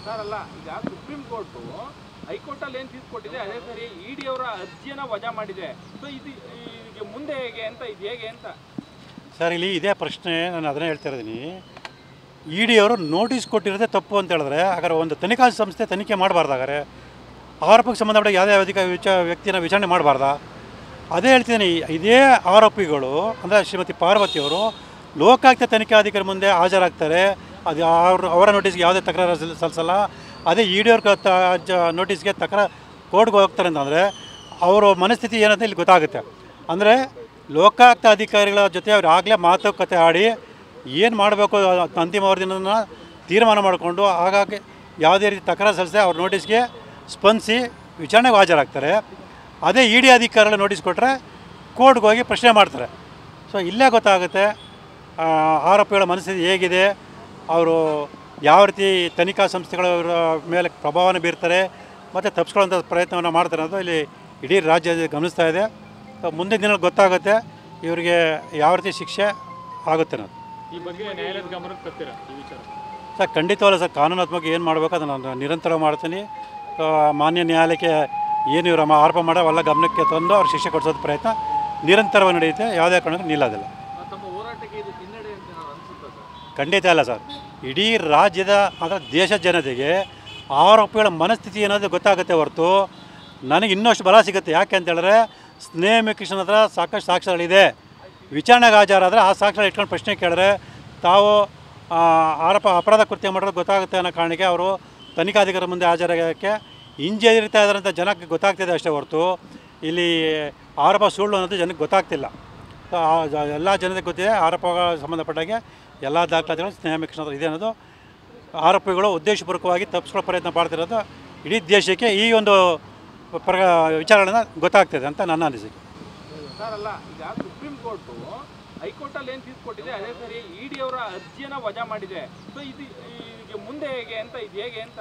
Sir ಅಲ್ಲ, ಈಗ supreme court ಹೈಕೋರ್ಟಲ್ಲಿ ಏನು ತೀರ್ಪುಕೊಟ್ಟಿದೆ ಅದೇ ಸರಿ ಇಡಿ ಅವರ ಅರ್ಜಿಯನ್ನು ವಜಾ ಮಾಡಿದೆ. ಸೊ ಇದು ಮುಂದೆ ಹೇಗೆ ಅಂತ, ಇದು ಹೇಗೆ ಅಂತ ಸರ್ ಇಲ್ಲಿ ಇದೇ ಪ್ರಶ್ನೆ ನಾನು ಅದನ್ನೇ ಹೇಳ್ತಾ ಇದ್ದೀನಿ. ಇಡಿ ಅವರು ನೋಟಿಸ್ ಕೊಟ್ಟಿರೋದೇ ತಪ್ಪು ಅಂತ ಹೇಳಿದ್ರೆ ಹಾಗಾದ್ರೆ ಒಂದು ತನಿಖಾ ಸಂಸ್ಥೆ ತನಿಖೆ ಮಾಡಬಾರ್ದಾಗಾರೆ ಆರೋಪಕ್ಕೆ ಸಂಬಂಧಪಟ್ಟ ಯಾವುದೇ ವ್ಯಕ್ತಿನ ವಿಚಾರಣೆ ಮಾಡಬಾರ್ದಾ? ಅದೇ ಹೇಳ್ತಿದ್ದೀನಿ. ಇದೇ ಆರೋಪಿಗಳು ಅಂದರೆ ಶ್ರೀಮತಿ ಪಾರ್ವತಿಯವರು ಲೋಕಾಯುಕ್ತ ತನಿಖಾಧಿಕಾರಿ ಮುಂದೆ ಹಾಜರಾಗ್ತಾರೆ. ಅದು ಅವರ ನೋಟಿಸ್ಗೆ ಯಾವುದೇ ತಕರಾರು ಸಲ್ಲಿಸಲ್ಲ. ಅದೇ ಇಡಿ ಅವ್ರ ನೋಟಿಸ್ಗೆ ಕೋರ್ಟ್ಗೆ ಹೋಗ್ತಾರೆ ಅಂತಂದರೆ ಅವರ ಮನಸ್ಥಿತಿ ಏನಂತ ಇಲ್ಲಿ ಗೊತ್ತಾಗುತ್ತೆ. ಅಂದರೆ ಲೋಕಾಯುಕ್ತ ಅಧಿಕಾರಿಗಳ ಜೊತೆ ಅವ್ರು ಆಗಲೇ ಮಾತುಕತೆ ಆಡಿ ಏನು ಮಾಡಬೇಕು ಅಂತಿಮ ವರದಿನ ತೀರ್ಮಾನ ಮಾಡಿಕೊಂಡು ಹಾಗಾಗಿ ಯಾವುದೇ ರೀತಿ ತಕರಾರು ಸಲ್ಲಿಸದೆ ಅವ್ರ ನೋಟಿಸ್ಗೆ ಸ್ಪಂದಿಸಿ ವಿಚಾರಣೆಗೆ ಹಾಜರಾಗ್ತಾರೆ. ಅದೇ ಇಡಿ ಅಧಿಕಾರಿಗಳ ನೋಟಿಸ್ ಕೊಟ್ಟರೆ ಕೋರ್ಟ್ಗೆ ಹೋಗಿ ಪ್ರಶ್ನೆ ಮಾಡ್ತಾರೆ. ಸೊ ಇಲ್ಲೇ ಗೊತ್ತಾಗುತ್ತೆ ಆರೋಪಿಗಳ ಮನಸ್ಥಿತಿ ಹೇಗಿದೆ, ಅವರು ಯಾವ ರೀತಿ ತನಿಖಾ ಸಂಸ್ಥೆಗಳ ಮೇಲೆ ಪ್ರಭಾವನ ಬೀರ್ತಾರೆ ಮತ್ತು ತಪ್ಪಿಸ್ಕೊಳ್ಳೋಂಥ ಪ್ರಯತ್ನವನ್ನು ಮಾಡ್ತಾರೆ ಅನ್ನೋದು ಇಲ್ಲಿ ಇಡೀ ರಾಜ್ಯ ಗಮನಿಸ್ತಾ ಇದೆ. ಮುಂದಿನ ದಿನ ಗೊತ್ತಾಗುತ್ತೆ ಇವರಿಗೆ ಯಾವ ರೀತಿ ಶಿಕ್ಷೆ ಆಗುತ್ತೆ ಅನ್ನೋದು. ಈ ಬಗ್ಗೆ ನ್ಯಾಯಾಲಯದ ಗಮನಕ್ಕೆ ತರ್ತೀರಾ ಈ ವಿಚಾರ? ಸರ್ ಖಂಡಿತವಲ್ಲ ಸರ್. ಕಾನೂನಾತ್ಮಕ ಏನು ಮಾಡಬೇಕು ಅದನ್ನು ನಾನು ನಿರಂತರ ಮಾಡ್ತೀನಿ. ಮಾನ್ಯ ನ್ಯಾಯಾಲಯಕ್ಕೆ ಏನು ಇವರು ಆರೋಪ ಮಾಡೋ ಅವೆಲ್ಲ ಗಮನಕ್ಕೆ ತಂದು ಅವ್ರು ಶಿಕ್ಷೆ ಕೊಡಿಸೋದು ಪ್ರಯತ್ನ ನಿರಂತರವಾಗಿ ನಡೆಯುತ್ತೆ. ಯಾವುದೇ ಕಾರಣಕ್ಕೂ ನಿಲ್ಲೋದಿಲ್ಲ. ತಮ್ಮ ಹೋರಾಟಕ್ಕೆ ಇದು ಹಿನ್ನಡೆ ಅಂತ ಅನಿಸುತ್ತೆ ಸರ್? ಖಂಡಿತ ಅಲ್ಲ ಸರ್. ಇಡೀ ರಾಜ್ಯದ ಅಂದರೆ ದೇಶದ ಜನತೆಗೆ ಆರೋಪಿಗಳ ಮನಸ್ಥಿತಿ ಏನಾದರೂ ಗೊತ್ತಾಗುತ್ತೆ ಹೊರತು ನನಗೆ ಇನ್ನಷ್ಟು ಬಲ ಸಿಗುತ್ತೆ. ಯಾಕೆ ಅಂತೇಳಿದ್ರೆ ಸ್ನೇಹ ಕೃಷ್ಣನ ಹತ್ರ ಸಾಕಷ್ಟು ಸಾಕ್ಷ್ಯಗಳಿದೆ. ವಿಚಾರಣೆಗೆ ಹಾಜರಾದರೆ ಆ ಸಾಕ್ಷ್ಯಗಳು ಇಟ್ಕೊಂಡು ಪ್ರಶ್ನೆ ಕೇಳಿದ್ರೆ ತಾವು ಅಪರಾಧ ಕೃತ್ಯ ಮಾಡೋದು ಗೊತ್ತಾಗುತ್ತೆ ಅನ್ನೋ ಕಾರಣಕ್ಕೆ ಅವರು ತನಿಖಾಧಿಕಾರಿ ಮುಂದೆ ಹಾಜರಾಗೋಕ್ಕೆ ಹಿಂಜರಿತಾ ಇದ್ದಾರಂಥ ಜನಕ್ಕೆ ಗೊತ್ತಾಗ್ತಿದೆ ಅಷ್ಟೇ ಹೊರತು ಇಲ್ಲಿ ಆರೋಪ ಸುಳ್ಳು ಅನ್ನೋದು ಜನಕ್ಕೆ ಗೊತ್ತಾಗ್ತಿಲ್ಲ. ಎಲ್ಲ ಜನತೆಗೆ ಗೊತ್ತಿದೆ. ಆರೋಪಗಳ ಸಂಬಂಧಪಟ್ಟಾಗೆ ಎಲ್ಲ ದಾಖಲಾತಿಗಳು ಸ್ನೇಹ ಕೃಷ್ಣ ಇದೆ ಅನ್ನೋದು ಆರೋಪಿಗಳು ಉದ್ದೇಶಪೂರ್ವಕವಾಗಿ ತಪ್ಪಿಸ್ಕೊಳ್ಳೋ ಪ್ರಯತ್ನ ಮಾಡ್ತಿರೋದು ಇಡೀ ದೇಶಕ್ಕೆ ಈ ಒಂದು ವಿಚಾರಗಳನ್ನ ಗೊತ್ತಾಗ್ತಿದೆ ಅಂತ ನನ್ನ ಅನಿಸಿಕೆ. ಸರ್ ಅಲ್ಲ, ಈಗ ಸುಪ್ರೀಂ ಕೋರ್ಟು ಹೈಕೋರ್ಟಲ್ಲಿ ಏನು ತೀರ್ಪುಕೊಟ್ಟಿದೆ ಅದೇ ಸರಿ ಇಡಿ ಅವರ ಅರ್ಜಿಯನ್ನು ವಜಾ ಮಾಡಿದೆ. ಸೊ ಇದು ಮುಂದೆ ಹೇಗೆ ಅಂತ, ಇದು ಹೇಗೆ ಅಂತ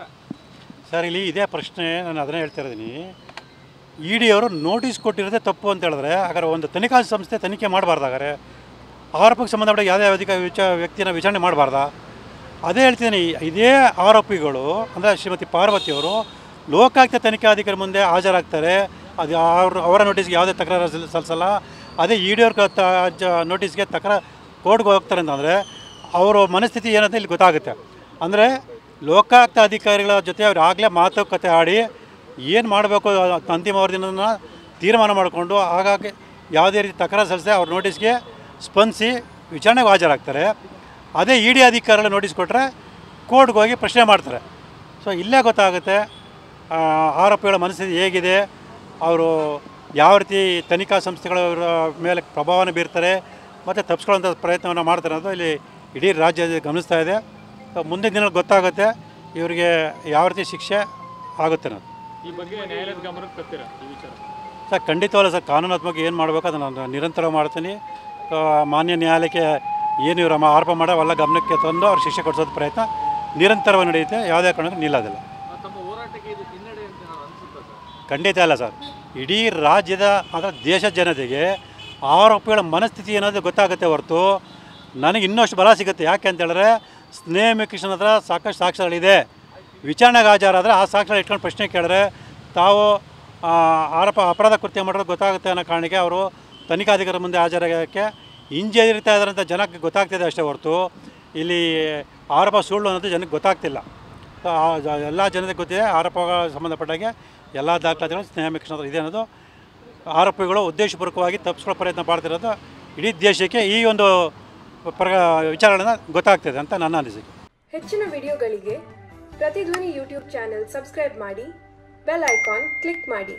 ಸರ್ ಇಲ್ಲಿ ಇದೇ ಪ್ರಶ್ನೆ ನಾನು ಅದನ್ನೇ ಹೇಳ್ತಾ ಇದ್ದೀನಿ. ಇಡಿ ಅವರು ನೋಟಿಸ್ ಕೊಟ್ಟಿರೋದೇ ತಪ್ಪು ಅಂತ ಹೇಳಿದ್ರೆ ಹಾಗಾದ್ರೆ ಒಂದು ತನಿಖಾ ಸಂಸ್ಥೆ ತನಿಖೆ ಮಾಡಬಾರ್ದಾಗಾರೆ ಆರೋಪಕ್ಕೆ ಸಂಬಂಧಪಟ್ಟ ಯಾವುದೇ ವ್ಯಕ್ತಿನ ವಿಚಾರಣೆ ಮಾಡಬಾರ್ದಾ? ಅದೇ ಹೇಳ್ತಿದ್ದೀನಿ. ಇದೇ ಆರೋಪಿಗಳು ಅಂದರೆ ಶ್ರೀಮತಿ ಪಾರ್ವತಿಯವರು ಲೋಕಾಯುಕ್ತ ತನಿಖಾಧಿಕಾರಿ ಮುಂದೆ ಹಾಜರಾಗ್ತಾರೆ. ಅದು ಅವರ ನೋಟಿಸ್ಗೆ ಯಾವುದೇ ತಕರಾರು ಸಲ್ಲಿಸಲ್ಲ. ಅದೇ ಇಡಿ ಅವ್ರ ನೋಟಿಸ್ಗೆ ಕೋರ್ಟ್ಗೆ ಹೋಗ್ತಾರೆ ಅಂತಂದರೆ ಅವರ ಮನಸ್ಥಿತಿ ಏನಂತ ಇಲ್ಲಿ ಗೊತ್ತಾಗುತ್ತೆ. ಅಂದರೆ ಲೋಕಾಯುಕ್ತ ಅಧಿಕಾರಿಗಳ ಜೊತೆ ಅವ್ರು ಆಗಲೇ ಮಾತುಕತೆ ಆಡಿ ಏನು ಮಾಡಬೇಕು ಅಂತಿಮ ವರದಿನ ತೀರ್ಮಾನ ಮಾಡಿಕೊಂಡು ಹಾಗಾಗಿ ಯಾವುದೇ ರೀತಿ ತಕರಾರು ಸಲ್ಲಿಸದೆ ಅವ್ರ ನೋಟಿಸ್ಗೆ ಸ್ಪಂದಿಸಿ ವಿಚಾರಣೆಗೆ ಹಾಜರಾಗ್ತಾರೆ. ಅದೇ ಇಡಿ ಅಧಿಕಾರಿಗಳ ನೋಟಿಸ್ ಕೊಟ್ಟರೆ ಕೋರ್ಟ್ಗೆ ಹೋಗಿ ಪ್ರಶ್ನೆ ಮಾಡ್ತಾರೆ. ಸೊ ಇಲ್ಲೇ ಗೊತ್ತಾಗುತ್ತೆ ಆರೋಪಿಗಳ ಮನಸ್ಥಿತಿ ಹೇಗಿದೆ, ಅವರು ಯಾವ ರೀತಿ ತನಿಖಾ ಸಂಸ್ಥೆಗಳ ಮೇಲೆ ಪ್ರಭಾವನ ಬೀರ್ತಾರೆ ಮತ್ತು ತಪ್ಪಿಸ್ಕೊಳ್ಳೋಂಥ ಪ್ರಯತ್ನವನ್ನು ಮಾಡ್ತಾರೆ ಅನ್ನೋದು ಇಲ್ಲಿ ಇಡೀ ರಾಜ್ಯ ಗಮನಿಸ್ತಾ ಇದೆ. ಮುಂದಿನ ದಿನ ಗೊತ್ತಾಗುತ್ತೆ ಇವರಿಗೆ ಯಾವ ರೀತಿ ಶಿಕ್ಷೆ ಆಗುತ್ತೆ ಅನ್ನೋದು. ಈ ಬಗ್ಗೆ ನ್ಯಾಯಾಲಯದ ಗಮನಕ್ಕೆ ತರ್ತೀರಾ ಈ ವಿಚಾರ? ಸರ್ ಖಂಡಿತವಲ್ಲ ಸರ್. ಕಾನೂನಾತ್ಮಕ ಏನು ಮಾಡಬೇಕು ಅದನ್ನು ನಾನು ನಿರಂತರ ಮಾಡ್ತೀನಿ. ಮಾನ್ಯ ನ್ಯಾಯಾಲಯಕ್ಕೆ ಏನು ಇವರು ಆರೋಪ ಮಾಡೋ ಅವೆಲ್ಲ ಗಮನಕ್ಕೆ ತಂದು ಅವ್ರು ಶಿಕ್ಷೆ ಕೊಡಿಸೋದು ಪ್ರಯತ್ನ ನಿರಂತರವಾಗಿ ನಡೆಯುತ್ತೆ. ಯಾವುದೇ ಕಾರಣಕ್ಕೂ ನಿಲ್ಲೋದಿಲ್ಲ. ತಮ್ಮ ಹೋರಾಟಕ್ಕೆ ಇದು ಹಿನ್ನಡೆ ಅಂತ ಅನಿಸುತ್ತೆ ಸರ್? ಖಂಡಿತ ಅಲ್ಲ ಸರ್. ಇಡೀ ರಾಜ್ಯದ ಅಂದರೆ ದೇಶದ ಜನತೆಗೆ ಆರೋಪಿಗಳ ಮನಸ್ಥಿತಿ ಏನಾದರೂ ಗೊತ್ತಾಗುತ್ತೆ ಹೊರತು ನನಗೆ ಇನ್ನಷ್ಟು ಬಲ ಸಿಗುತ್ತೆ. ಯಾಕೆ ಅಂತೇಳಿದ್ರೆ ಸ್ನೇಹ ಕೃಷ್ಣನ ಹತ್ರ ಸಾಕಷ್ಟು ಸಾಕ್ಷ್ಯಗಳಿದೆ. ವಿಚಾರಣೆಗೆ ಹಾಜರಾದರೆ ಆ ಸಾಕ್ಷ್ಯಗಳು ಇಟ್ಕೊಂಡು ಪ್ರಶ್ನೆ ಕೇಳಿದ್ರೆ ತಾವು ಅಪರಾಧ ಕೃತ್ಯ ಮಾಡೋದು ಗೊತ್ತಾಗುತ್ತೆ ಅನ್ನೋ ಕಾರಣಕ್ಕೆ ಅವರು ತನಿಖಾಧಿಕಾರಿ ಮುಂದೆ ಹಾಜರಾಗೋಕ್ಕೆ ಹಿಂಜರಿತಾ ಇದ್ದಾರಂಥ ಜನಕ್ಕೆ ಗೊತ್ತಾಗ್ತಿದೆ ಅಷ್ಟೇ ಹೊರತು ಇಲ್ಲಿ ಆರೋಪ ಸುಳ್ಳು ಅನ್ನೋದು ಜನಕ್ಕೆ ಗೊತ್ತಾಗ್ತಿಲ್ಲ. ಎಲ್ಲ ಜನತೆಗೆ ಗೊತ್ತಿದೆ. ಆರೋಪಗಳ ಸಂಬಂಧಪಟ್ಟಾಗೆ ಎಲ್ಲ ದಾಖಲಾತಿಗಳು ಸ್ನೇಹ ಕೃಷ್ಣ ಇದೆ ಅನ್ನೋದು ಆರೋಪಿಗಳು ಉದ್ದೇಶಪೂರ್ವಕವಾಗಿ ತಪ್ಪಿಸ್ಕೊಳ್ಳೋ ಪ್ರಯತ್ನ ಮಾಡ್ತಿರೋದು ಇಡೀ ದೇಶಕ್ಕೆ ಈ ಒಂದು ವಿಚಾರಗಳನ್ನ ಗೊತ್ತಾಗ್ತಿದೆ ಅಂತ ನನ್ನ ಅನಿಸಿಕೆ. ಹೆಚ್ಚಿನ ವಿಡಿಯೋಗಳಿಗೆ ಪ್ರತಿಧ್ವನಿ ಯೂಟ್ಯೂಬ್ ಚಾನೆಲ್ ಸಬ್ಸ್ಕ್ರೈಬ್ ಮಾಡಿ, ಬೆಲ್ ಐಕಾನ್ ಕ್ಲಿಕ್ ಮಾಡಿ.